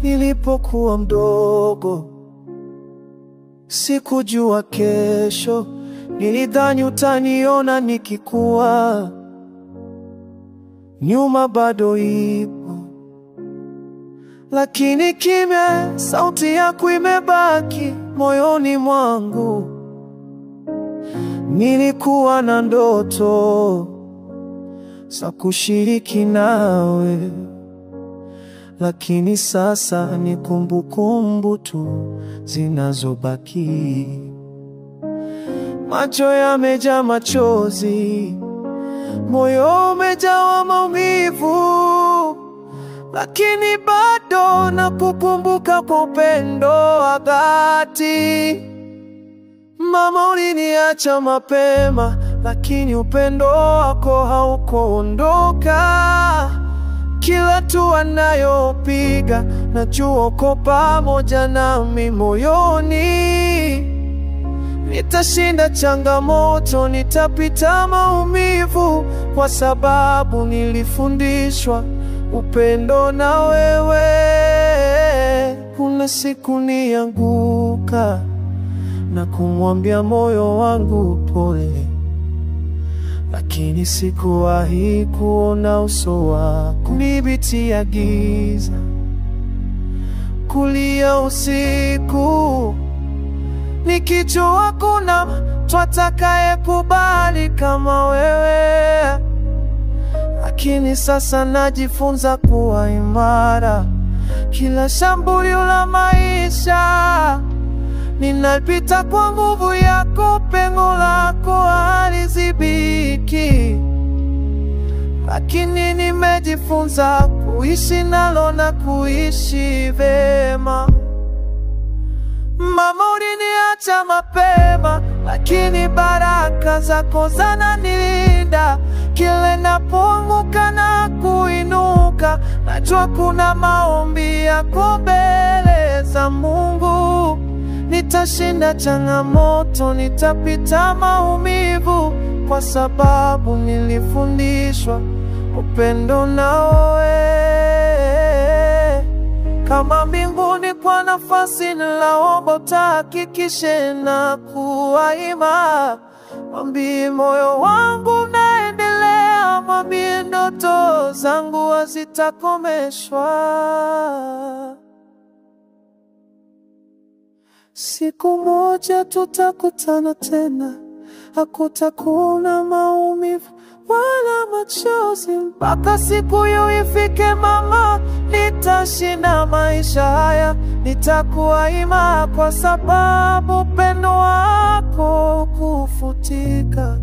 Nilipokuwa mdogo, sikujua kesho. Nilidhani utaniona nikikua, nyuma bado ipo. Lakini kimya, sauti yako imebaki moyoni mwangu. Nilikuwa na ndoto za kushiriki nawe, lakini sasa ni kumbukumbu tu zinazobaki. Macho yamejaa machozi, moyo umejawa maumivu, lakini bado nakukumbuka kwa upendo wa dhati. Mama, uliniacha mapema, lakini upendo wako haukuondoka. Kila hatua ninayopiga, najua uko pamoja nami moyoni. Nitashinda changamoto, nitapita maumivu, kwa sababu nilifundishwa upendo na wewe. Kuna siku nianguka na kumwambia moyo wangu pole, lakini sikuwahi kuona uso wako. Nilipitia giza, kulia usiku, nikijua kuna mtu atakayekubali kama wewe. Lakini sasa najifunza kuwa imara. Kila shambulio la maisha ninapita kwa nguvu yako, pengo lako halizibiki. Lakini nimejifunza kuishi nalo na kuishi vema. Mama, uliniacha mapema, lakini baraka zako zinanilinda. Kila ninapoanguka na kuinuka, najua kuna maombi yako mbele za Mungu. Nitashinda changamoto, nitapita maumivu, kwa sababu nilifundishwa upendo nawe. Kama mbinguni kwa nafasi, ninaomba utahakikishe na kuwa imara. Mwambie moyo wangu naendelea, mwambie ndoto zangu hazitakomeshwa. Siku moja tutakutana tena, hakutakuwa maumivu wala machozi. Mpaka siku hiyo ifike mama, nitashinda maisha haya, nitakuwa imara, kwa sababu upendo wako kufutika.